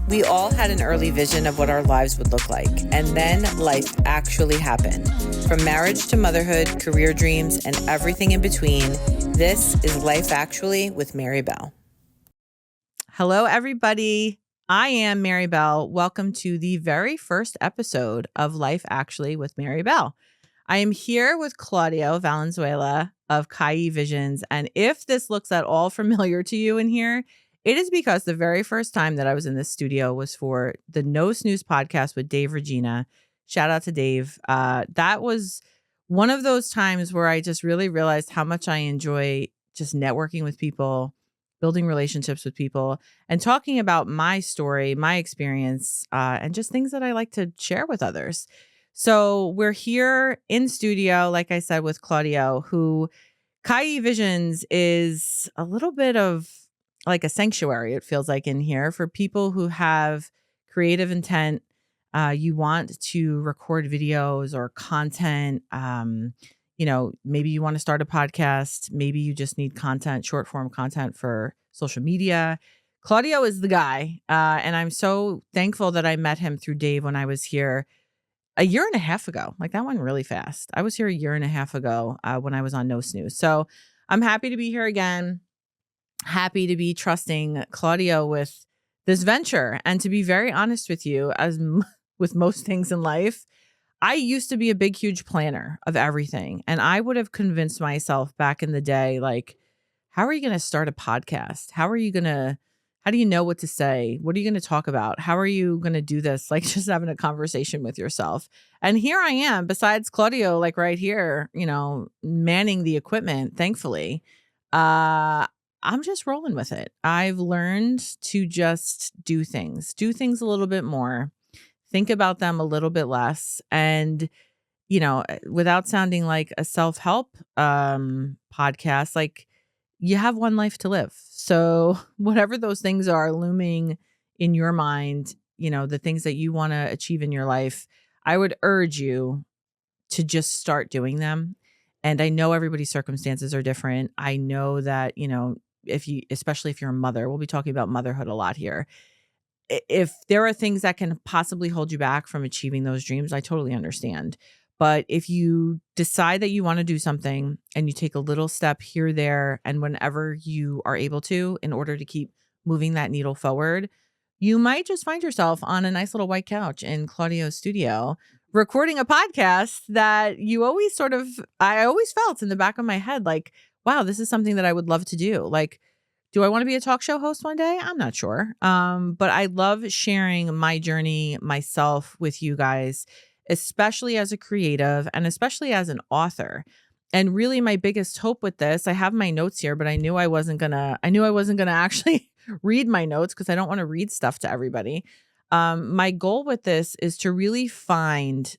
We all had an early vision of what our lives would look like, and then life actually happened. From marriage to motherhood, career dreams, and everything in between, this is Life Actually with Mary Belle. Hello, everybody. I am Mary Belle. Welcome to the very first episode of Life Actually with Mary Belle. I am here with Claudio Valenzuela of Kai Visions, and if this looks at all familiar to you in here, it is because the very first time that I was in this studio was for the No Snooze podcast with Dave Regina. Shout out to Dave. That was one of those times where I just really realized how much I enjoy just networking with people, building relationships with people, and talking about my story, my experience, and just things that I like to share with others. So we're here in studio, like I said, with Claudio, who Kai Visions is a little bit of like a sanctuary, it feels like in here for people who have creative intent. You want to record videos or content. Maybe you want to start a podcast. Maybe you just need content, short form content for social media. Claudio is the guy. And I'm so thankful that I met him through Dave when I was here a year and a half ago. Like that went really fast. I was here a year and a half ago when I was on No Snooze. So I'm happy to be here again. Happy to be trusting Claudio with this venture. And to be very honest with you, with most things in life, I used to be a big, huge planner of everything. And I would have convinced myself back in the day, like, how are you going to start a podcast? How do you know what to say? What are you going to talk about? How are you going to do this? Like just having a conversation with yourself. And here I am, besides Claudio, like right here, manning the equipment, thankfully. I'm just rolling with it. I've learned to just do things a little bit more, think about them a little bit less. And, without sounding like a self-help podcast, like you have one life to live. So whatever those things are looming in your mind, the things that you want to achieve in your life, I would urge you to just start doing them. And I know everybody's circumstances are different. I know that, especially if you're a mother, we'll be talking about motherhood a lot here. If there are things that can possibly hold you back from achieving those dreams, I totally understand. But if you decide that you want to do something and you take a little step here, there, and whenever you are able to, in order to keep moving that needle forward, you might just find yourself on a nice little white couch in Claudio's studio recording a podcast that I always felt in the back of my head, like, wow, this is something that I would love to do. Like, do I want to be a talk show host one day? I'm not sure. But I love sharing my journey myself with you guys, especially as a creative and especially as an author. And really my biggest hope with this, I have my notes here, but I knew I wasn't gonna actually read my notes because I don't want to read stuff to everybody. My goal with this is to really find,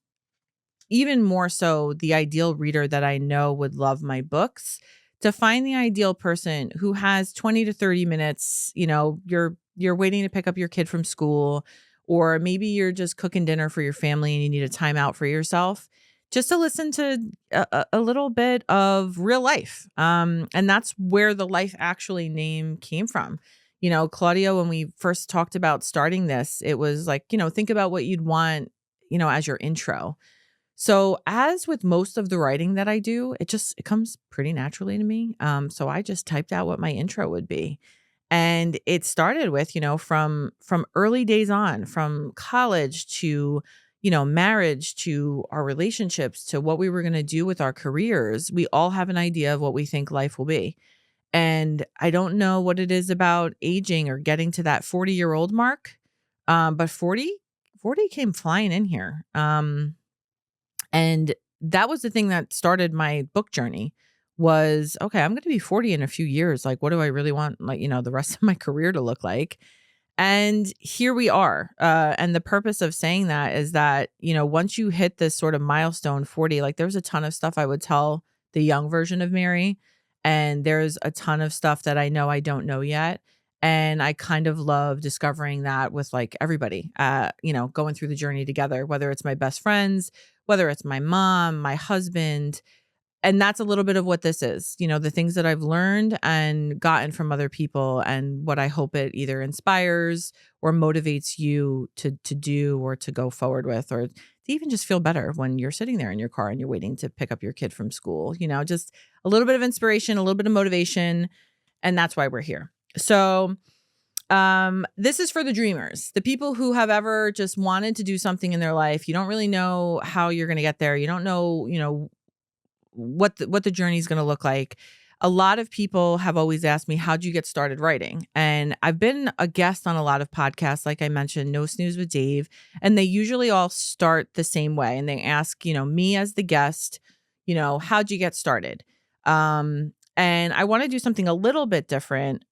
even more so, the ideal reader that I know would love my books, to find the ideal person who has 20 to 30 minutes, you're waiting to pick up your kid from school, or maybe you're just cooking dinner for your family and you need a timeout for yourself, just to listen to a little bit of real life. And that's where the Life Actually name came from. Claudio, when we first talked about starting this, it was like, think about what you'd want, as your intro. So as with most of the writing that I do, it comes pretty naturally to me. So I just typed out what my intro would be. And it started with, from early days on, from college to, marriage, to our relationships, to what we were going to do with our careers. We all have an idea of what we think life will be. And I don't know what it is about aging or getting to that 40-year-old mark. But 40 came flying in here. And that was the thing that started my book journey was, okay, I'm going to be 40 in a few years. Like, what do I really want, like, the rest of my career to look like? And here we are. And the purpose of saying that is that, once you hit this sort of milestone 40, like there's a ton of stuff I would tell the young version of Mary. And there's a ton of stuff that I know I don't know yet. And I kind of love discovering that with like everybody, going through the journey together, whether it's my best friends, whether it's my mom, my husband, And that's a little bit of what this is, the things that I've learned and gotten from other people, and what I hope it either inspires or motivates you to do or to go forward with, or to even just feel better when you're sitting there in your car and you're waiting to pick up your kid from school. Just a little bit of inspiration, a little bit of motivation, and that's why we're here. So this is for the dreamers, the people who have ever just wanted to do something in their life. You don't really know how you're going to get there. You don't know, what the journey is going to look like. A lot of people have always asked me, how'd you get started writing? And I've been a guest on a lot of podcasts, like I mentioned, No Snooze with Dave, and they usually all start the same way. And they ask, me as the guest, how'd you get started? And I want to do something a little bit different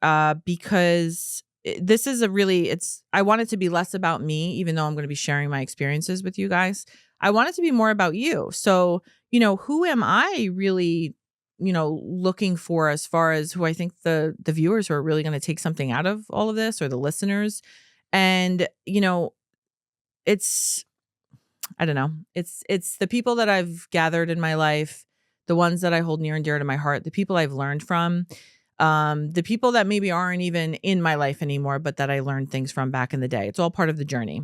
because this is I want it to be less about me, even though I'm going to be sharing my experiences with you guys. I want it to be more about you. So, who am I really, looking for as far as who I think the viewers who are really going to take something out of all of this, or the listeners. And, it's, I don't know, it's the people that I've gathered in my life, the ones that I hold near and dear to my heart, the people I've learned from, the people that maybe aren't even in my life anymore, but that I learned things from back in the day. It's all part of the journey.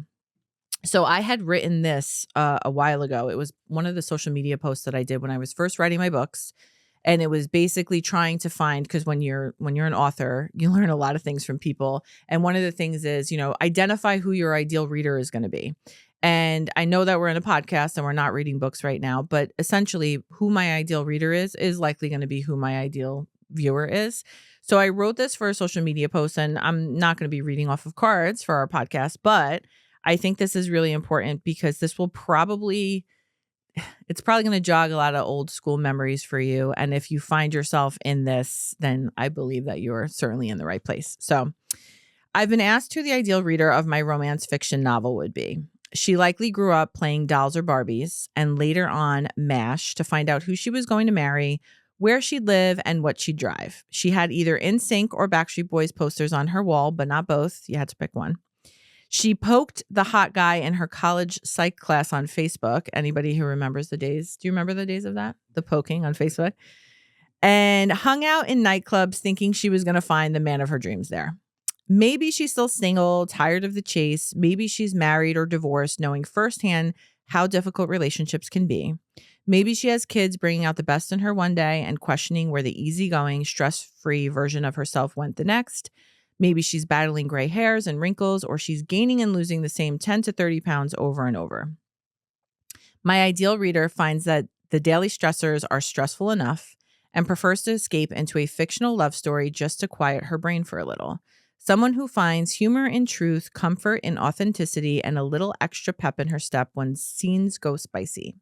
So I had written this a while ago. It was one of the social media posts that I did when I was first writing my books. And it was basically trying to find, because when you're an author, you learn a lot of things from people. And one of the things is, identify who your ideal reader is going to be. And I know that we're in a podcast and we're not reading books right now, but essentially who my ideal reader is likely going to be who my ideal viewer is. So I wrote this for a social media post, and I'm not going to be reading off of cards for our podcast, but I think this is really important because this will it's probably going to jog a lot of old school memories for you. And if you find yourself in this, then I believe that you're certainly in the right place. So I've been asked who the ideal reader of my romance fiction novel would be. She likely grew up playing dolls or Barbies, and later on MASH to find out who she was going to marry, where she'd live, and what she'd drive. She had either NSYNC or Backstreet Boys posters on her wall, but not both. You had to pick one. She poked the hot guy in her college psych class on Facebook. Anybody who remembers the days? Do you remember the days of that? The poking on Facebook? And hung out in nightclubs thinking she was going to find the man of her dreams there. Maybe she's still single, tired of the chase. Maybe she's married or divorced, knowing firsthand how difficult relationships can be. Maybe she has kids bringing out the best in her one day and questioning where the easygoing, stress-free version of herself went the next. Maybe she's battling gray hairs and wrinkles, or she's gaining and losing the same 10 to 30 pounds over and over. My ideal reader finds that the daily stressors are stressful enough and prefers to escape into a fictional love story just to quiet her brain for a little. Someone who finds humor in truth, comfort in authenticity, and a little extra pep in her step when scenes go spicy.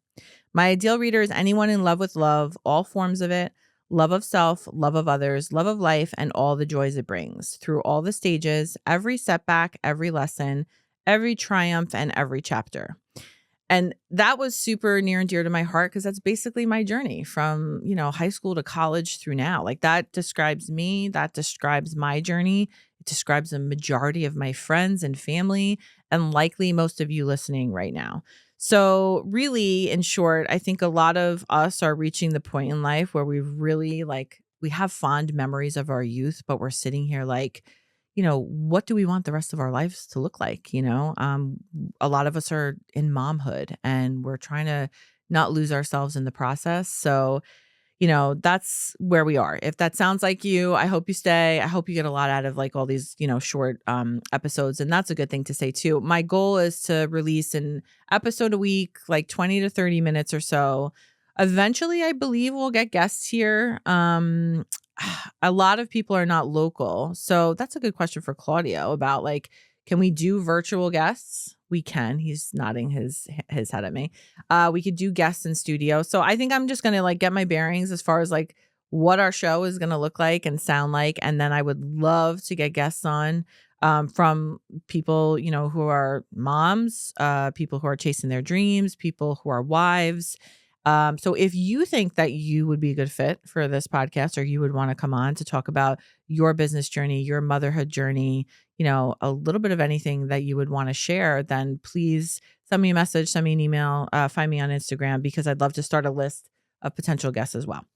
My ideal reader is anyone in love with love, all forms of it, love of self, love of others, love of life, and all the joys it brings. Through all the stages, every setback, every lesson, every triumph, and every chapter. And that was super near and dear to my heart because that's basically my journey from, high school to college through now. Like that describes me. That describes my journey. It describes a majority of my friends and family, and likely most of you listening right now. So really, in short, I think a lot of us are reaching the point in life where we really we have fond memories of our youth, but we're sitting here what do we want the rest of our lives to look like? A lot of us are in momhood and we're trying to not lose ourselves in the process. So, that's where we are. If that sounds like you, I hope you stay. I hope you get a lot out of all these, short episodes. And that's a good thing to say too. My goal is to release an episode a week, 20 to 30 minutes or so. Eventually, I believe we'll get guests here. A lot of people are not local. So that's a good question for Claudio about can we do virtual guests? We can. He's nodding his head at me. We could do guests in studio. So I think I'm just going to get my bearings as far as what our show is going to look like and sound like. And then I would love to get guests on from people, who are moms, people who are chasing their dreams, people who are wives. So if you think that you would be a good fit for this podcast, or you would want to come on to talk about your business journey, your motherhood journey, a little bit of anything that you would want to share, then please send me a message, send me an email, find me on Instagram, because I'd love to start a list of potential guests as well.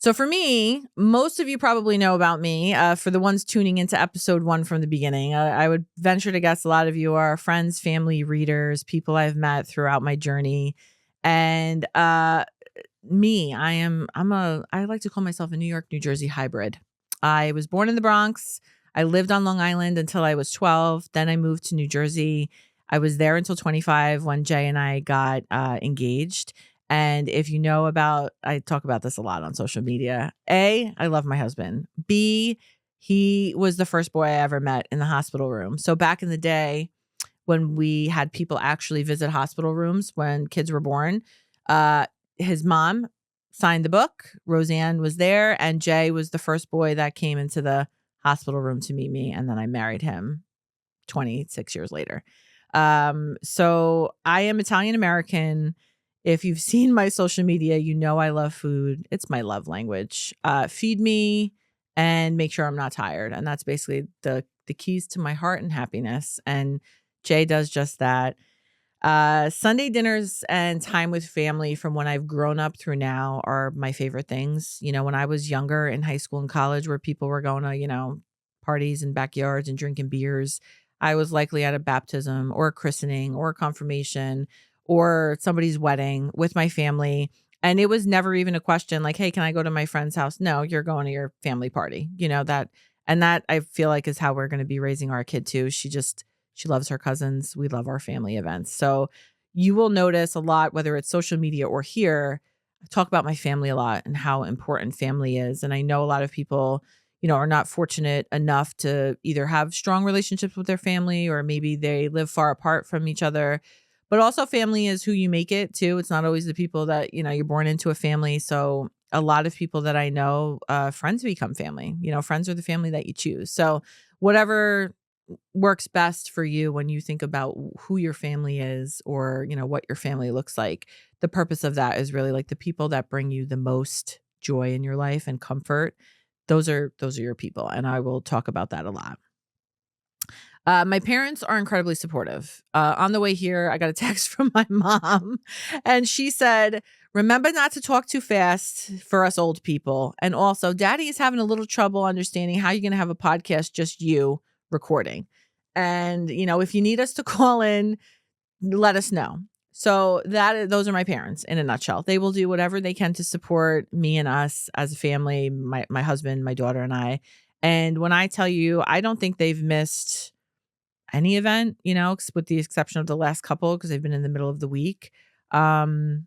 So for me, most of you probably know about me. For the ones tuning into episode 1 from the beginning, I would venture to guess a lot of you are friends, family, readers, people I've met throughout my journey. And me, I like to call myself a New York, New Jersey hybrid. I was born in the Bronx. I lived on Long Island until I was 12. Then I moved to New Jersey. I was there until 25 when Jay and I got engaged. And if you know about, I talk about this a lot on social media. A, I love my husband. B, he was the first boy I ever met in the hospital room. So back in the day when we had people actually visit hospital rooms when kids were born, his mom signed the book. Roseanne was there, and Jay was the first boy that came into the hospital room to meet me. And then I married him 26 years later. So I am Italian American. If you've seen my social media, you know I love food. It's my love language. Feed me and make sure I'm not tired. And that's basically the keys to my heart and happiness. And Jay does just that. Sunday dinners and time with family from when I've grown up through now are my favorite things. You know, when I was younger in high school and college where people were going to, parties and backyards and drinking beers, I was likely at a baptism or a christening or a confirmation or somebody's wedding with my family. And it was never even a question like, hey, can I go to my friend's house? No, you're going to your family party. That I feel like is how we're going to be raising our kid too. She loves her cousins. We love our family events. So you will notice a lot, whether it's social media or here, I talk about my family a lot and how important family is. And I know a lot of people, are not fortunate enough to either have strong relationships with their family or maybe they live far apart from each other. But also family is who you make it too. It's not always the people that, you're born into a family. So a lot of people that I know, friends become family. Friends are the family that you choose. So whatever works best for you when you think about who your family is or, what your family looks like. The purpose of that is really like the people that bring you the most joy in your life and comfort. Those are your people. And I will talk about that a lot. My parents are incredibly supportive. On the way here, I got a text from my mom and she said, remember not to talk too fast for us old people. And also, Daddy is having a little trouble understanding how you're going to have a podcast, just you recording. And, if you need us to call in, let us know. So those are my parents in a nutshell. They will do whatever they can to support me and us as a family, my husband, my daughter, and I. And when I tell you, I don't think they've missed any event, with the exception of the last couple, because they've been in the middle of the week. They're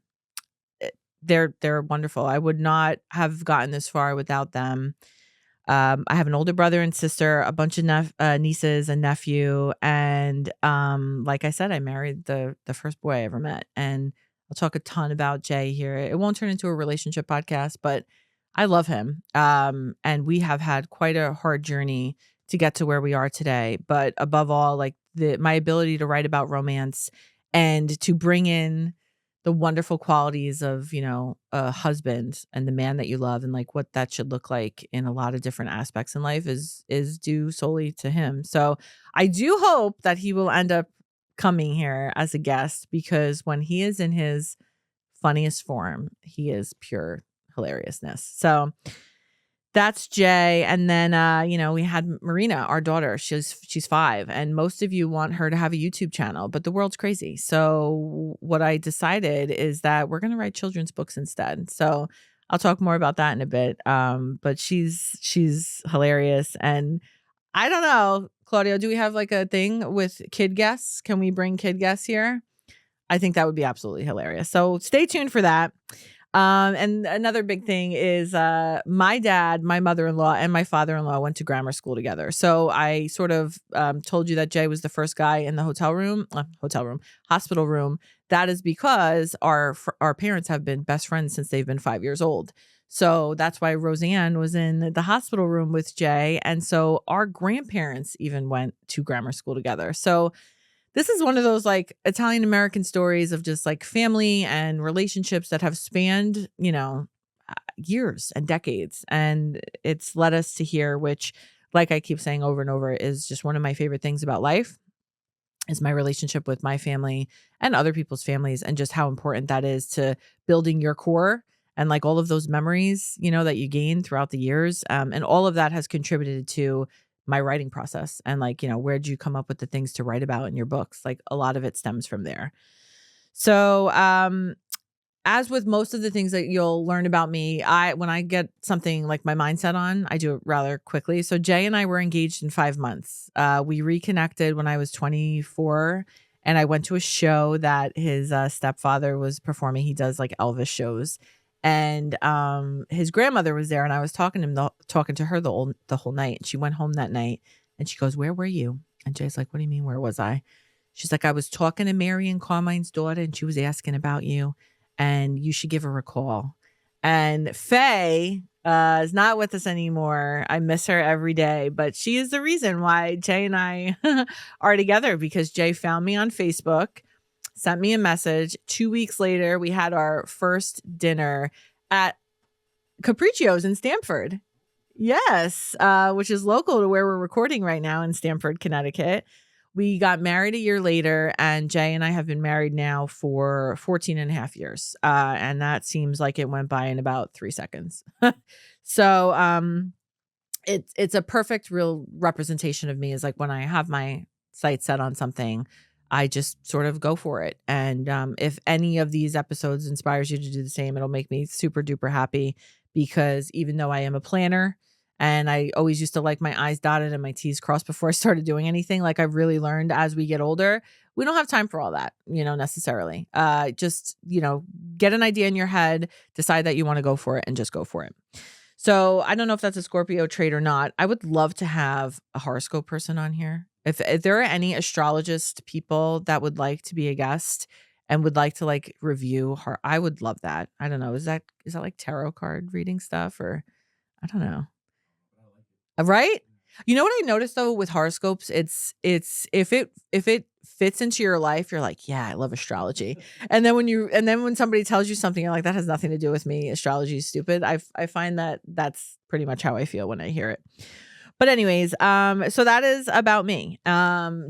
wonderful. I would not have gotten this far without them. I have an older brother and sister, a bunch of nieces and nephew. And like I said, I married the first boy I ever met. And I'll talk a ton about Jay here. It won't turn into a relationship podcast, but I love him. And we have had quite a hard journey to get to where we are today. But above all, like my ability to write about romance and to bring in the wonderful qualities of, a husband and the man that you love and like what that should look like in a lot of different aspects in life is due solely to him. So I do hope that he will end up coming here as a guest because when he is in his funniest form, he is pure hilariousness. So that's Jay. And then, we had Marina, our daughter. She's 5. And most of you want her to have a YouTube channel, but the world's crazy. So what I decided is that we're going to write children's books instead. So I'll talk more about that in a bit. But she's hilarious. And I don't know, Claudio, do we have like a thing with kid guests? Can we bring kid guests here? I think that would be absolutely hilarious. So stay tuned for that. And another big thing is my dad, my mother-in-law, and my father-in-law went to grammar school together. So I sort of told you that Jay was the first guy in the hospital room. That is because our parents have been best friends since they've been 5 years old. So that's why Roseanne was in the hospital room with Jay. And so our grandparents even went to grammar school together. So this is one of those like Italian American stories of just like family and relationships that have spanned, years and decades. And it's led us to here, which, like I keep saying over and over, is just one of my favorite things about life. is my relationship with my family and other people's families, and just how important that is to building your core and like all of those memories, that you gain throughout the years. And all of that has contributed to my writing process. And like, where'd you come up with the things to write about in your books? Like a lot of it stems from there. So, as with most of the things that you'll learn about me, when I get something like my mindset on, I do it rather quickly. So Jay and I were engaged in 5 months. We reconnected when I was 24, and I went to a show that his stepfather was performing. He does like Elvis shows, and his grandmother was there, and I was talking to her the whole night. And she went home that night, and she goes, "Where were you?" And Jay's like, "What do you mean? Where was I?" She's like, "I was talking to Mary and Carmine's daughter, and she was asking about you, and you should give her a call." And Faye is not with us anymore. I miss her every day, but she is the reason why Jay and I are together, because Jay found me on Facebook, sent me a message. 2 weeks later, we had our first dinner at Capriccio's in Stamford. Yes, which is local to where we're recording right now in Stamford, Connecticut. We got married a year later, and Jay and I have been married now for 14 and a half years. And that seems like it went by in about 3 seconds. So it's a perfect real representation of me, is like when I have my sights set on something, I just sort of go for it. And if any of these episodes inspires you to do the same, it'll make me super duper happy, because even though I am a planner, and I always used to like my I's dotted and my T's crossed before I started doing anything, like I've really learned as we get older, we don't have time for all that, necessarily. Just, get an idea in your head, decide that you want to go for it, and just go for it. So I don't know if that's a Scorpio trait or not. I would love to have a horoscope person on here. If there are any astrologist people that would like to be a guest and would like to like review her, I would love that. I don't know. Is that like tarot card reading stuff, or I don't know. Right? You know what I noticed though with horoscopes? It's if it fits into your life, you're like, yeah, I love astrology. And then when somebody tells you something, you're like, that has nothing to do with me. Astrology is stupid. I find that that's pretty much how I feel when I hear it. But anyways, so that is about me.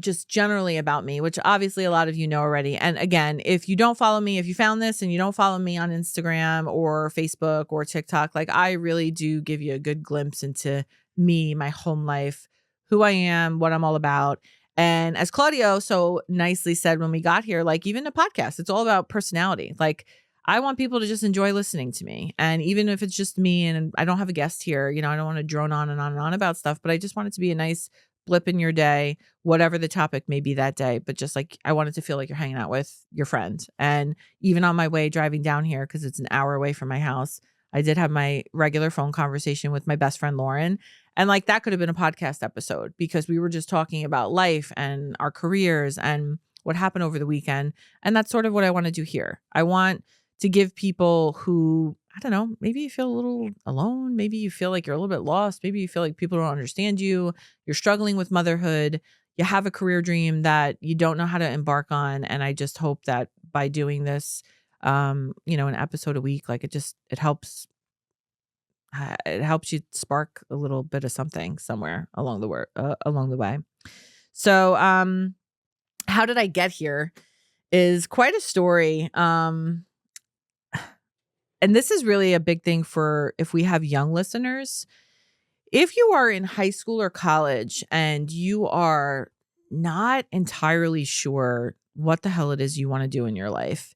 Just generally about me, which obviously a lot of you know already. And again, if you don't follow me, if you found this and you don't follow me on Instagram or Facebook or TikTok, like I really do give you a good glimpse into me, my home life, who I am, what I'm all about. And as Claudio so nicely said when we got here, like even a podcast, it's all about personality. Like I want people to just enjoy listening to me. And even if it's just me and I don't have a guest here, I don't want to drone on and on and on about stuff, but I just want it to be a nice blip in your day, whatever the topic may be that day. But just like, I want it to feel like you're hanging out with your friend. And even on my way driving down here, because it's an hour away from my house, I did have my regular phone conversation with my best friend, Lauren. And like that could have been a podcast episode, because we were just talking about life and our careers and what happened over the weekend. And that's sort of what I want to do here. I want to give people who, I don't know, maybe you feel a little alone. Maybe you feel like you're a little bit lost. Maybe you feel like people don't understand you. You're struggling with motherhood. You have a career dream that you don't know how to embark on. And I just hope that by doing this, an episode a week, like it helps you spark a little bit of something somewhere along the way. So, how did I get here is quite a story. And this is really a big thing for if we have young listeners. If you are in high school or college and you are not entirely sure what the hell it is you want to do in your life,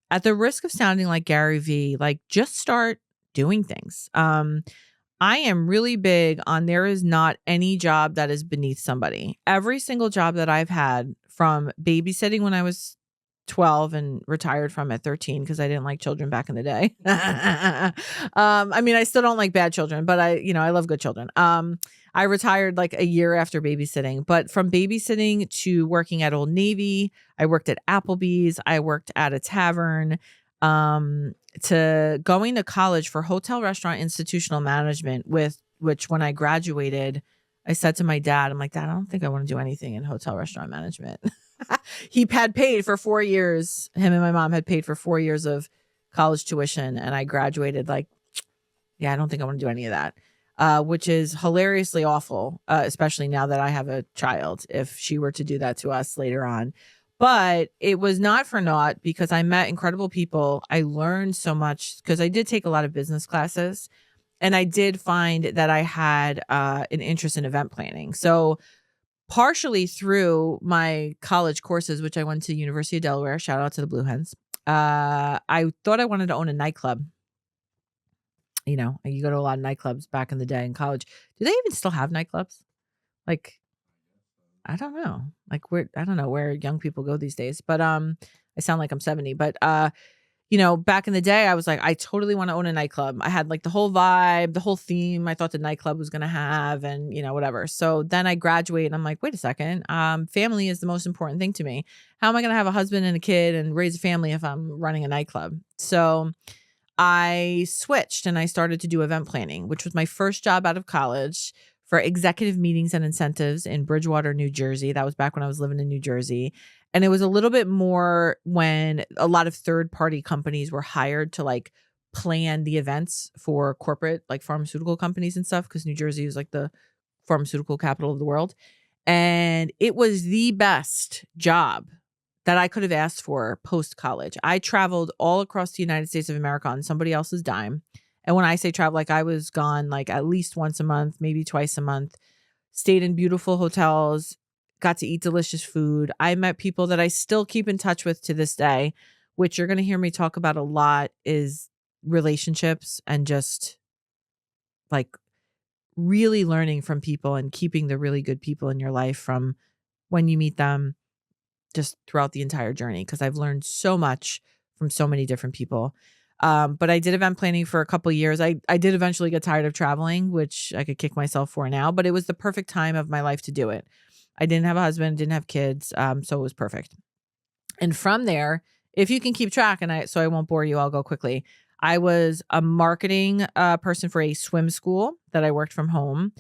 at the risk of sounding like Gary Vee, like just start doing things. I am really big on there is not any job that is beneath somebody. Every single job that I've had, from babysitting when I was 12 and retired from at 13 because I didn't like children back in the day. I mean, I still don't like bad children, but I love good children. I retired like a year after babysitting, but from babysitting to working at Old Navy, I worked at Applebee's, I worked at a tavern, to going to college for hotel restaurant institutional management, which when I graduated, I said to my dad, I'm like, Dad, I don't think I want to do anything in hotel restaurant management. He had paid for 4 years. Him and my mom had paid for 4 years of college tuition. And I graduated like, yeah, I don't think I want to do any of that. which is hilariously awful, especially now that I have a child, if she were to do that to us later on. But it was not for naught because I met incredible people. I learned so much because I did take a lot of business classes, and I did find that I had an interest in event planning. So partially through my college courses, which I went to University of Delaware, shout out to the Blue Hens. I thought I wanted to own a nightclub. You know, you go to a lot of nightclubs back in the day in college. Do they even still have nightclubs? Like, I don't know. Like I don't know where young people go these days, but I sound like I'm 70, but back in the day I was like, I totally want to own a nightclub. I had like the whole vibe, the whole theme I thought the nightclub was going to have, and whatever. So then I graduate and I'm like, wait a second. Family is the most important thing to me. How am I going to have a husband and a kid and raise a family if I'm running a nightclub? So I switched and I started to do event planning, which was my first job out of college for executive meetings and incentives in Bridgewater, New Jersey. That was back when I was living in New Jersey. And it was a little bit more when a lot of third-party companies were hired to like plan the events for corporate, like pharmaceutical companies and stuff, because New Jersey is like the pharmaceutical capital of the world. And it was the best job that I could have asked for post-college. I traveled all across the United States of America on somebody else's dime. And when I say travel, like I was gone like at least once a month, maybe twice a month, stayed in beautiful hotels, got to eat delicious food. I met people that I still keep in touch with to this day, which you're going to hear me talk about a lot, is relationships and just like really learning from people and keeping the really good people in your life from when you meet them just throughout the entire journey, because I've learned so much from so many different people. But I did event planning for a couple of years. I did eventually get tired of traveling, which I could kick myself for now, but it was the perfect time of my life to do it. I didn't have a husband, didn't have kids, so it was perfect. And from there, if you can keep track, so I won't bore you, I'll go quickly. I was a marketing person for a swim school that I worked from home.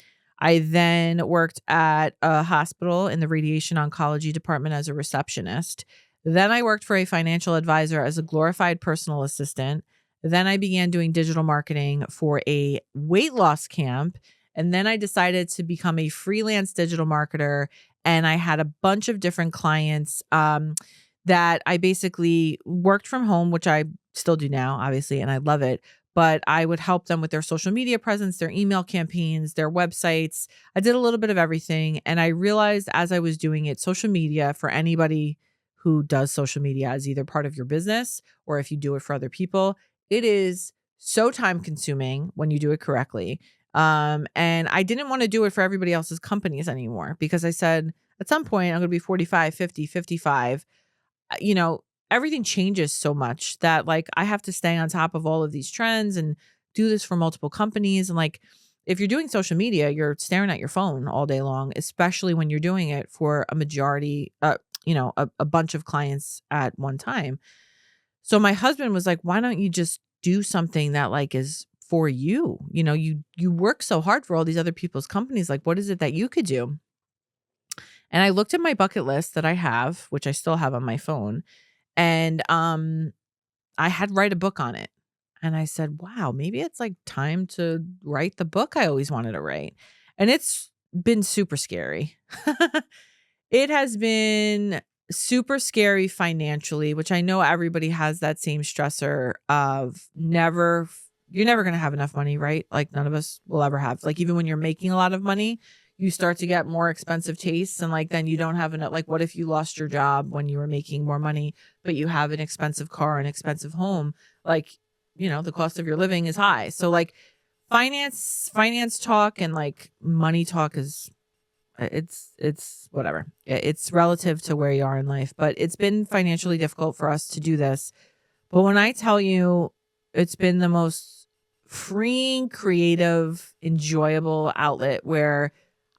I then worked at a hospital in the radiation oncology department as a receptionist. Then I worked for a financial advisor as a glorified personal assistant. Then I began doing digital marketing for a weight loss camp. And then I decided to become a freelance digital marketer. And I had a bunch of different clients that I basically worked from home, which I still do now, obviously, and I love it. But I would help them with their social media presence, their email campaigns, their websites. I did a little bit of everything. And I realized as I was doing it, social media, for anybody who does social media as either part of your business or if you do it for other people, it is so time consuming when you do it correctly. And I didn't want to do it for everybody else's companies anymore, because I said at some point I'm going to be 45, 50, 55. Everything changes so much that like I have to stay on top of all of these trends and do this for multiple companies. And like, if you're doing social media, you're staring at your phone all day long, especially when you're doing it for a majority, a bunch of clients at one time. So my husband was like, why don't you just do something that like is for you? You work so hard for all these other people's companies. Like, what is it that you could do? And I looked at my bucket list that I have, which I still have on my phone. And I had write a book on it. And I said, wow, maybe it's like time to write the book I always wanted to write. And it's been super scary. It has been super scary financially, which I know everybody has that same stressor of you're never going to have enough money, right? Like none of us will ever have. Like even when you're making a lot of money, you start to get more expensive tastes, and like then you don't have enough. Like what if you lost your job when you were making more money, but you have an expensive car, an expensive home? Like, the cost of your living is high. So like finance talk and like money talk is it's whatever. It's relative to where you are in life, but it's been financially difficult for us to do this. But when I tell you, it's been the most freeing, creative, enjoyable outlet where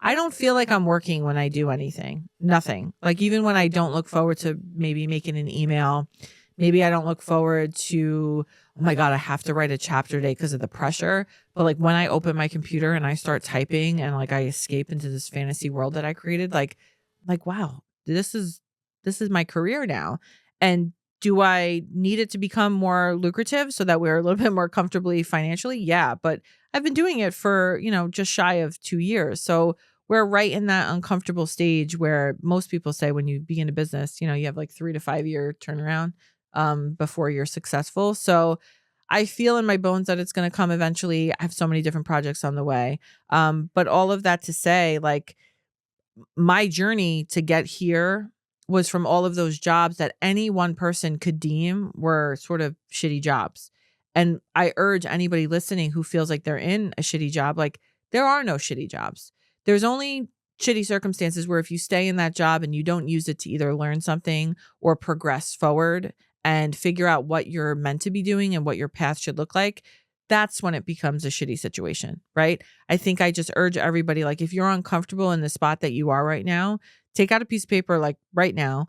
I don't feel like I'm working when I do anything. Nothing. Like even when I don't look forward to maybe making an email, maybe I don't look forward to, oh my God, I have to write a chapter today because of the pressure. But like when I open my computer and I start typing and like I escape into this fantasy world that I created, like wow, this is my career now. And Do I need it to become more lucrative so that we're a little bit more comfortably financially? Yeah, but I've been doing it for, just shy of 2 years. So we're right in that uncomfortable stage where most people say when you begin a business, you have like 3 to 5 year turnaround before you're successful. So I feel in my bones that it's going to come eventually. I have so many different projects on the way. But all of that to say, like, my journey to get here was from all of those jobs that any one person could deem were sort of shitty jobs. And I urge anybody listening who feels like they're in a shitty job, like, there are no shitty jobs. There's only shitty circumstances where if you stay in that job and you don't use it to either learn something or progress forward and figure out what you're meant to be doing and what your path should look like, that's when it becomes a shitty situation, right? I think I just urge everybody, like, if you're uncomfortable in the spot that you are right now, take out a piece of paper, like right now.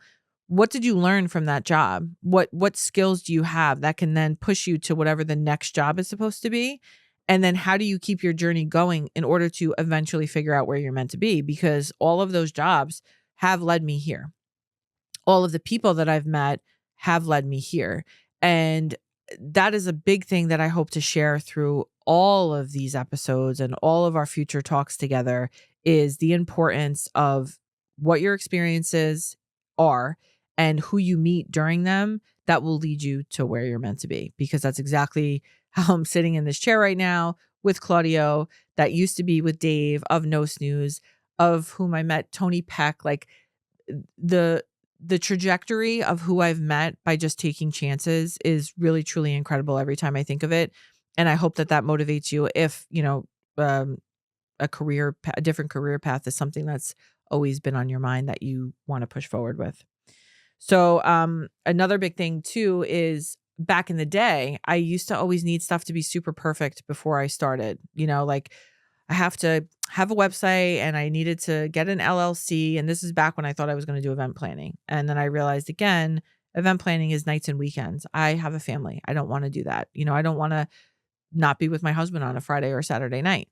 What did you learn from that job? What skills do you have that can then push you to whatever the next job is supposed to be? And then how do you keep your journey going in order to eventually figure out where you're meant to be? Because all of those jobs have led me here. All of the people that I've met have led me here. And that is a big thing that I hope to share through all of these episodes and all of our future talks together, is the importance of what your experiences are and who you meet during them that will lead you to where you're meant to be. Because that's exactly how I'm sitting in this chair right now with Claudio, that used to be with Dave of No Snooze, of whom I met Tony Peck. Like, the trajectory of who I've met by just taking chances is really, truly incredible every time I think of it. And I hope that that motivates you if, a different career path is something that's always been on your mind that you want to push forward with. So another big thing too is, back in the day, I used to always need stuff to be super perfect before I started. Like, I have to have a website and I needed to get an LLC. And this is back when I thought I was going to do event planning. And then I realized, again, event planning is nights and weekends. I have a family. I don't want to do that. I don't want to not be with my husband on a Friday or Saturday night.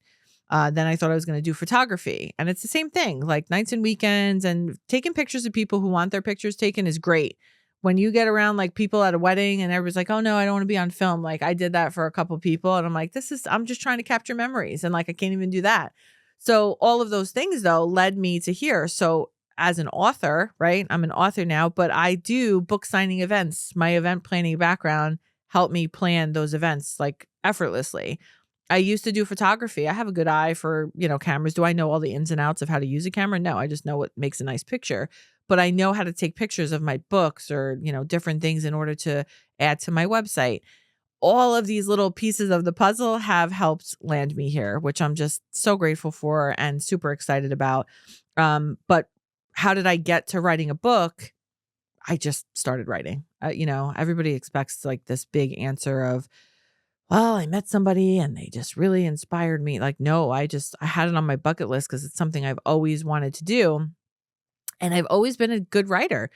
Then I thought I was going to do photography, and it's the same thing, like nights and weekends, and taking pictures of people who want their pictures taken is great. When you get around like people at a wedding and everybody's like, oh no, I don't want to be on film. Like, I did that for a couple people and I'm like, I'm just trying to capture memories. And like, I can't even do that. So all of those things though led me to here. So as an author, right? I'm an author now, but I do book signing events. My event planning background helped me plan those events like effortlessly. I used to do photography. I have a good eye for, cameras. Do I know all the ins and outs of how to use a camera? No, I just know what makes a nice picture. But I know how to take pictures of my books or, different things in order to add to my website. All of these little pieces of the puzzle have helped land me here, which I'm just so grateful for and super excited about. But how did I get to writing a book? I just started writing. Everybody expects like this big answer of, well, I met somebody and they just really inspired me. Like, no, I had it on my bucket list because it's something I've always wanted to do. And I've always been a good writer.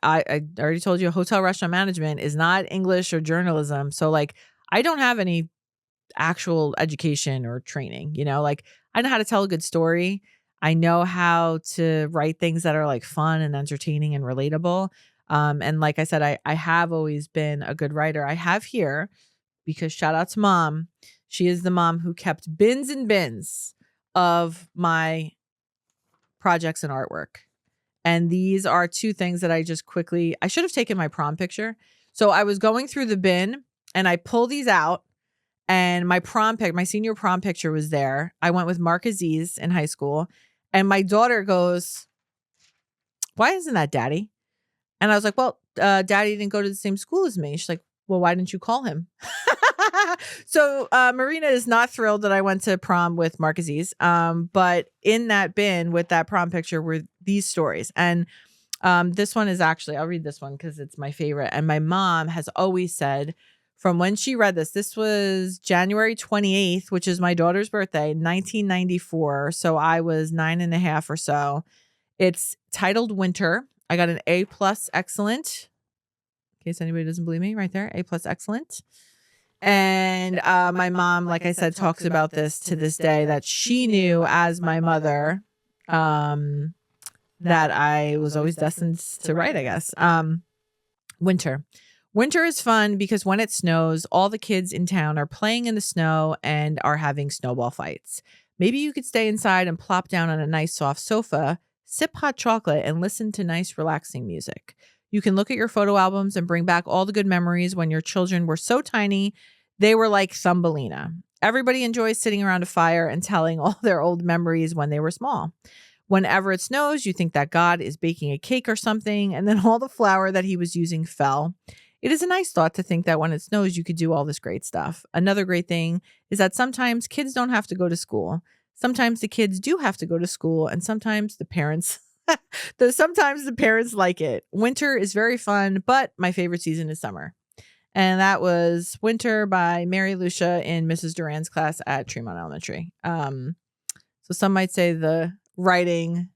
I already told you, hotel restaurant management is not English or journalism. So like, I don't have any actual education or training, like, I know how to tell a good story. I know how to write things that are like fun and entertaining and relatable. And like I said, I have always been a good writer. I have here, because shout out to mom. She is the mom who kept bins and bins of my projects and artwork. And these are two things that I should have taken my prom picture. So I was going through the bin and I pull these out, and my senior prom picture was there. I went with Mark Aziz in high school, and my daughter goes, why isn't that daddy? And I was like, well, daddy didn't go to the same school as me. She's like, well, why didn't you call him? So Marina is not thrilled that I went to prom with Mark Aziz. But in that bin with that prom picture were these stories. And this one is actually, I'll read this one because it's my favorite. And my mom has always said, from when she read this was January 28th, which is my daughter's birthday, 1994. So I was 9.5 or so. It's titled Winter. I got an A+ excellent. In case anybody doesn't believe me, right there, A+ excellent. And my mom, like I said, talks about this to this day, that she knew as my mother that I was always destined to write, I guess. Winter. Winter is fun because when it snows, all the kids in town are playing in the snow and are having snowball fights. Maybe you could stay inside and plop down on a nice soft sofa, sip hot chocolate, and listen to nice, relaxing music. You can look at your photo albums and bring back all the good memories when your children were so tiny they were like Thumbelina. Everybody enjoys sitting around a fire and telling all their old memories when they were small. Whenever it snows, you think that God is baking a cake or something, and then all the flour that he was using fell. It is a nice thought to think that when it snows, you could do all this great stuff. Another great thing is that sometimes kids don't have to go to school. Sometimes the kids do have to go to school, and sometimes the parents sometimes the parents like it. Winter is very fun, but my favorite season is summer. And that was Winter by Mary Lucia in Mrs. Duran's class at Tremont Elementary. So some might say the writing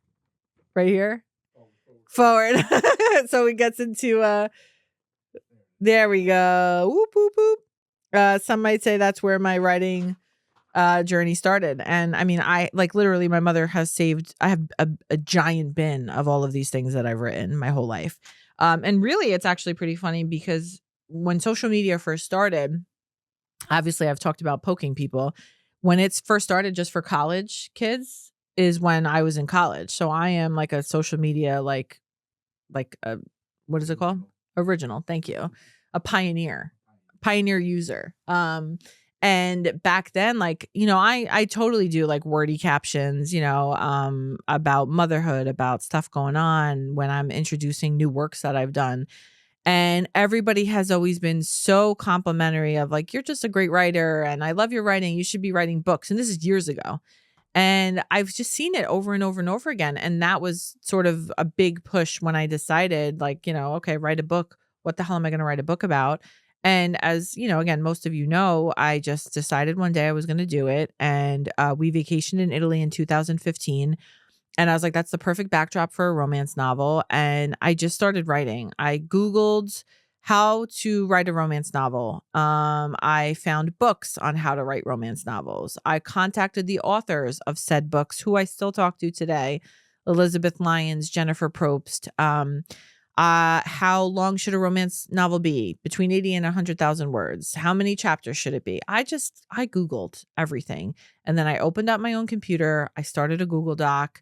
right here, forward. So it gets into, there we go. Whoop, whoop, whoop. Some might say that's where my writing journey started. And I mean, I like literally my mother has saved, I have a giant bin of all of these things that I've written my whole life. And really it's actually pretty funny because when social media first started, obviously I've talked about poking people. When it's first started just for college kids is when I was in college. So I am like a social media, like a, what is it called? Original. Thank you. A pioneer user. And back then, like, you know, I totally do like wordy captions, you know, about motherhood, about stuff going on when I'm introducing new works that I've done. And everybody has always been so complimentary of like, you're just a great writer and I love your writing. You should be writing books. And this is years ago. And I've just seen it over and over and over again. And that was sort of a big push when I decided like, you know, okay, write a book. What the hell am I going to write a book about? And as you know, again, most of you know, I just decided one day I was going to do it. And we vacationed in Italy in 2015. And I was like, that's the perfect backdrop for a romance novel. And I just started writing. I Googled how to write a romance novel. I found books on how to write romance novels. I contacted the authors of said books, who I still talk to today, Elizabeth Lyons, Jennifer Probst. How long should a romance novel be? Between 80 and 100,000 words. How many chapters should it be? I Googled everything. And then I opened up my own computer. I started a Google Doc.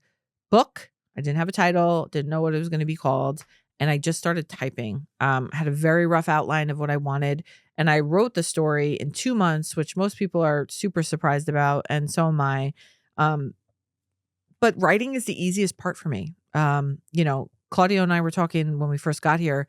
Book. I didn't have a title, didn't know what it was going to be called. And I just started typing. Had a very rough outline of what I wanted. And I wrote the story in 2 months, which most people are super surprised about. And so am I. But writing is the easiest part for me. You know, Claudio and I were talking when we first got here,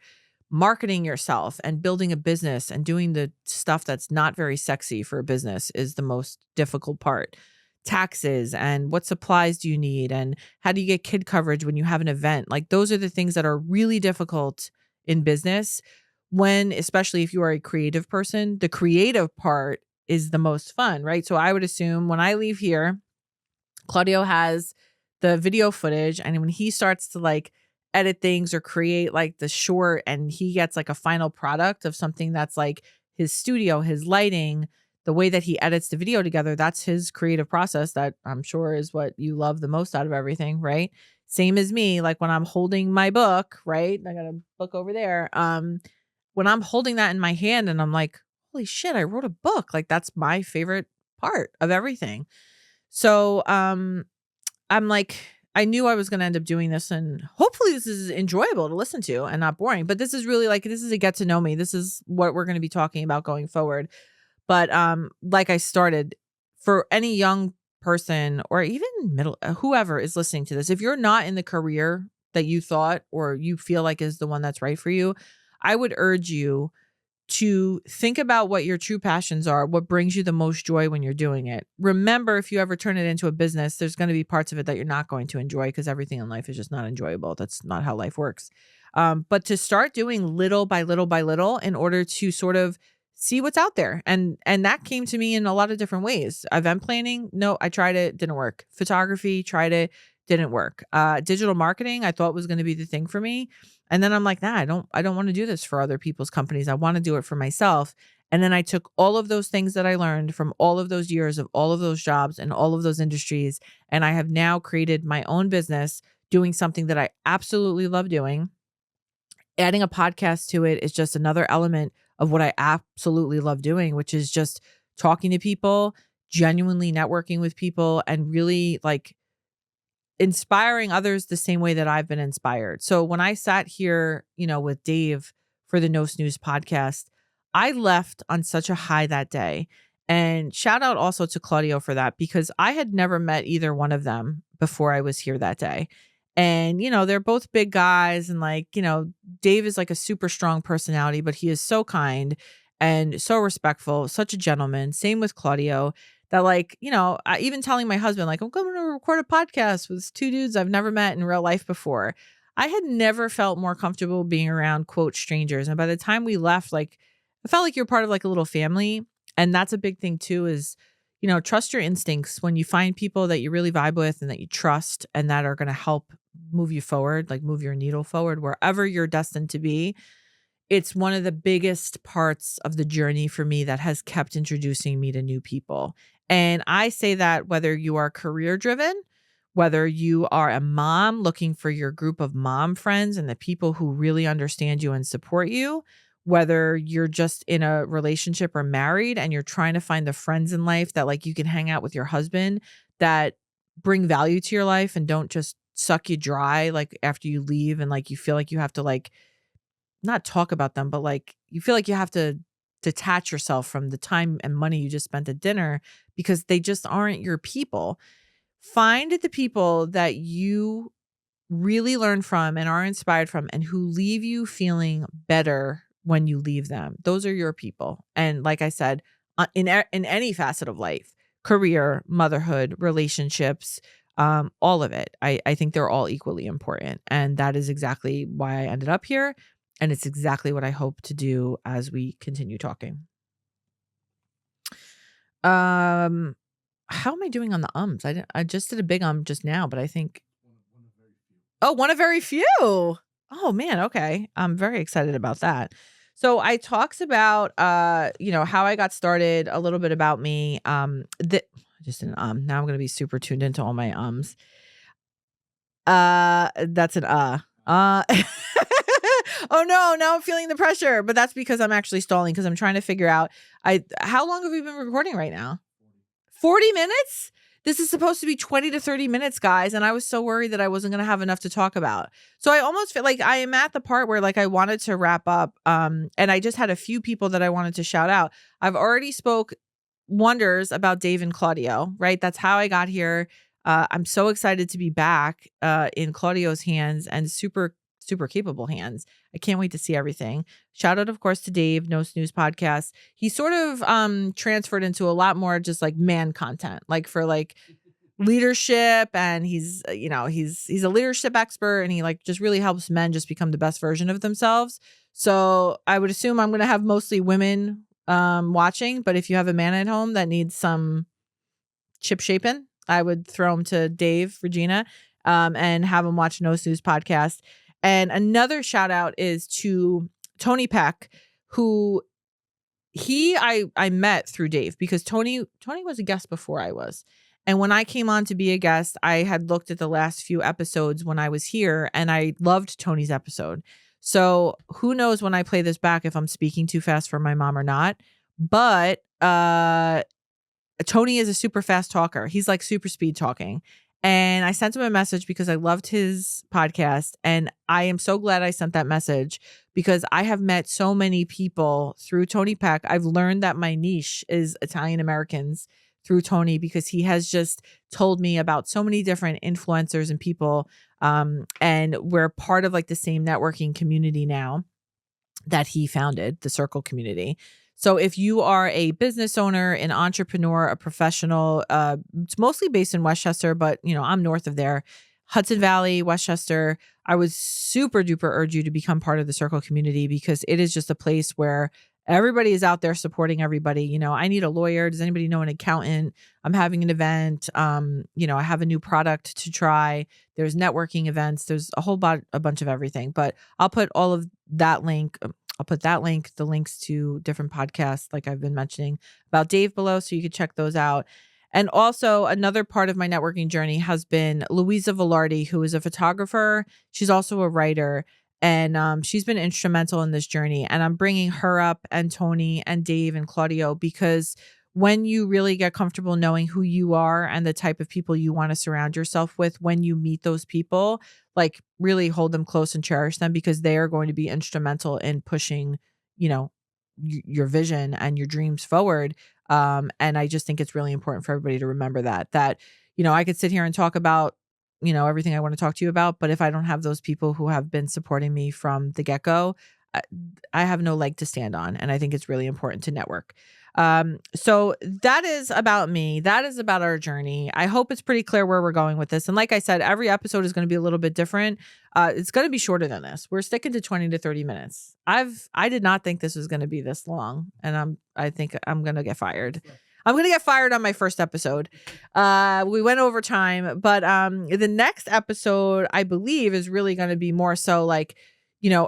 marketing yourself and building a business and doing the stuff that's not very sexy for a business is the most difficult part. Taxes and what supplies do you need and how do you get kid coverage when you have an event? Like those are the things that are really difficult in business when, especially if you are a creative person, the creative part is the most fun, right? So I would assume when I leave here, Claudio has the video footage and when he starts to like edit things or create like the short and he gets like a final product of something that's like his studio, his lighting, the way that he edits the video together, that's his creative process that I'm sure is what you love the most out of everything, right? Same as me, like when I'm holding my book, right? I got a book over there. When I'm holding that in my hand and I'm like, holy shit, I wrote a book. Like that's my favorite part of everything. So I'm like, I knew I was going to end up doing this and hopefully this is enjoyable to listen to and not boring. But this is really like, this is a get to know me. This is what we're going to be talking about going forward. But like I started, for any young person or even middle, whoever is listening to this, if you're not in the career that you thought or you feel like is the one that's right for you, I would urge you to think about what your true passions are, what brings you the most joy when you're doing it. Remember, if you ever turn it into a business, there's going to be parts of it that you're not going to enjoy because everything in life is just not enjoyable. That's not how life works. But to start doing little by little by little in order to sort of see what's out there. And that came to me in a lot of different ways. Event planning, no, I tried it, didn't work. Photography, tried it, didn't work. Digital marketing, I thought was going to be the thing for me. And then I'm like, nah, I don't want to do this for other people's companies. I want to do it for myself. And then I took all of those things that I learned from all of those years of all of those jobs and all of those industries. And I have now created my own business doing something that I absolutely love doing. adding a podcast to it is just another element of what I absolutely love doing, which is just talking to people, genuinely networking with people, and really like inspiring others the same way that I've been inspired. So when I sat here, with Dave for the No Snooze podcast, I left on such a high that day. And shout out also to Claudio for that, because I had never met either one of them before I was here that day. And, they're both big guys. And Dave is like a super strong personality, but he is so kind and so respectful, such a gentleman. Same with Claudio. That even telling my husband, like, I'm going to record a podcast with two dudes I've never met in real life before. I had never felt more comfortable being around, quote, strangers. And by the time we left, like, I felt like you're part of like a little family. And that's a big thing too is, trust your instincts when you find people that you really vibe with and that you trust and that are going to help move you forward, like move your needle forward wherever you're destined to be. It's one of the biggest parts of the journey for me that has kept introducing me to new people. And I say that whether you are career driven, whether you are a mom looking for your group of mom friends and the people who really understand you and support you, whether you're just in a relationship or married and you're trying to find the friends in life that like you can hang out with your husband that bring value to your life and don't just suck you dry like after you leave and like you feel like you have to like not talk about them, but like you feel like you have to detach yourself from the time and money you just spent at dinner because they just aren't your people. Find the people that you really learn from and are inspired from and who leave you feeling better when you leave them. Those are your people. And like I said, in any facet of life, career, motherhood, relationships, all of it, I think they're all equally important. And that is exactly why I ended up here. And it's exactly what I hope to do as we continue talking. How am I doing on the ums? I just did a big just now, but I think one of very few. Oh man, okay. I'm very excited about that. So I talks about how I got started, a little bit about me. Just an now I'm gonna be super tuned into all my ums. That's an Oh no, now I'm feeling the pressure, but that's because I'm actually stalling because I'm trying to figure out how long have we been recording right now? 40 minutes? This is supposed to be 20 to 30 minutes, guys, and I was so worried that I wasn't going to have enough to talk about. So I almost feel like I am at the part where like I wanted to wrap up and I just had a few people that I wanted to shout out. I've already spoke wonders about Dave and Claudio, right? That's how I got here. I'm so excited to be back in Claudio's hands and super capable hands. I can't wait to see everything. Shout out, of course, to Dave, No Snooze podcast. He sort of transferred into a lot more just like man content, like for like leadership. And he's a leadership expert and he like just really helps men just become the best version of themselves. So I would assume I'm going to have mostly women watching. But if you have a man at home that needs some chip shaping, I would throw him to Dave, Regina, and have him watch No Snooze podcast. And another shout out is to Tony Peck, who I met through Dave because Tony was a guest before I was. And when I came on to be a guest, I had looked at the last few episodes when I was here and I loved Tony's episode. So who knows when I play this back if I'm speaking too fast for my mom or not. But Tony is a super fast talker. He's like super speed talking. And I sent him a message because I loved his podcast. And I am so glad I sent that message because I have met so many people through Tony Peck. I've learned that my niche is Italian Americans through Tony because he has just told me about so many different influencers and people. And we're part of like the same networking community now that he founded, the Circle community. So if you are a business owner, an entrepreneur, a professional, it's mostly based in Westchester, but I'm north of there, Hudson Valley, Westchester. I would super duper urge you to become part of the Circle community because it is just a place where everybody is out there supporting everybody. I need a lawyer. Does anybody know an accountant? I'm having an event. I have a new product to try. There's networking events. There's a bunch of everything, but I'll put all of that link. I'll put that link, the links to different podcasts like I've been mentioning about Dave below so you can check those out. And also another part of my networking journey has been Louisa Velarde, who is a photographer. She's also a writer. And she's been instrumental in this journey. And I'm bringing her up, and Tony and Dave and Claudio, because when you really get comfortable knowing who you are and the type of people you want to surround yourself with, when you meet those people, like really hold them close and cherish them, because they are going to be instrumental in pushing, your vision and your dreams forward. And I just think it's really important for everybody to remember that I could sit here and talk about, everything I want to talk to you about, but if I don't have those people who have been supporting me from the get-go, I have no leg to stand on. And I think it's really important to network. So that is about me. That is about our journey. I hope it's pretty clear where we're going with this. And like I said, every episode is going to be a little bit different. It's going to be shorter than this. We're sticking to 20 to 30 minutes. I did not think this was going to be this long. And I think I'm going to get fired. I'm going to get fired on my first episode. We went over time, but the next episode, I believe, is really going to be more so like,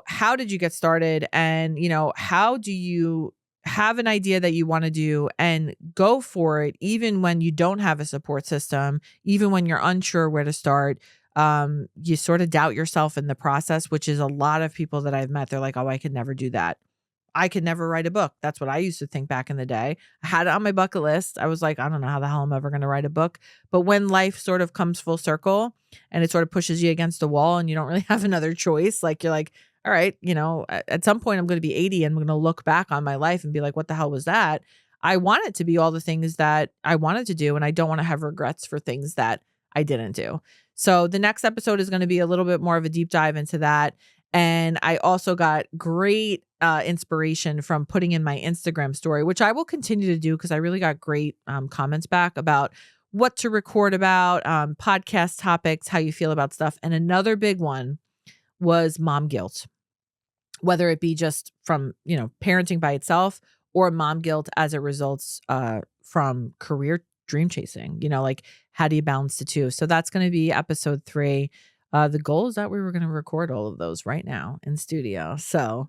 how did you get started? And, how do you have an idea that you want to do and go for it, even when you don't have a support system, even when you're unsure where to start. You sort of doubt yourself in the process, which is a lot of people that I've met. They're like, oh, I could never do that. I could never write a book. That's what I used to think back in the day. I had it on my bucket list. I was like, I don't know how the hell I'm ever going to write a book. But when life sort of comes full circle and it sort of pushes you against the wall and you don't really have another choice, like you're like, all right, at some point I'm going to be 80 and I'm going to look back on my life and be like, what the hell was that? I want it to be all the things that I wanted to do. And I don't want to have regrets for things that I didn't do. So the next episode is going to be a little bit more of a deep dive into that. And I also got great inspiration from putting in my Instagram story, which I will continue to do because I really got great comments back about what to record about, podcast topics, how you feel about stuff. And another big one was mom guilt, whether it be just from, parenting by itself or mom guilt as it results from career dream chasing, like how do you balance the two? So that's going to be episode 3. The goal is that we were going to record all of those right now in studio. So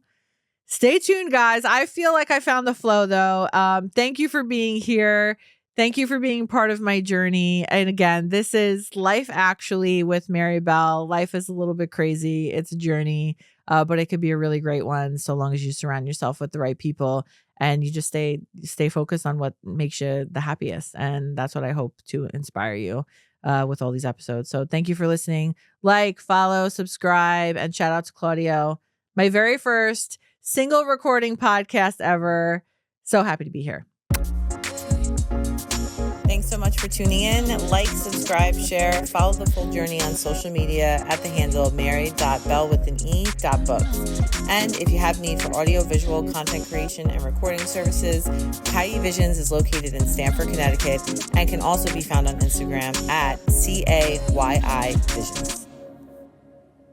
stay tuned, guys. I feel like I found the flow, though. Thank you for being here. Thank you for being part of my journey. And again, this is Life Actually with Mary Belle. Life is a little bit crazy. It's a journey, but it could be a really great one so long as you surround yourself with the right people and you just stay focused on what makes you the happiest. And that's what I hope to inspire you with all these episodes. So thank you for listening. Like, follow, subscribe, and shout out to Claudio. My very first single recording podcast ever. So happy to be here. Thanks so much for tuning in. Like, subscribe, share, follow the full journey on social media at the handle mary.belle.books. And if you have need for audio-visual content creation and recording services, Cayi Visions is located in Stamford, Connecticut, and can also be found on Instagram at CAYI Visions.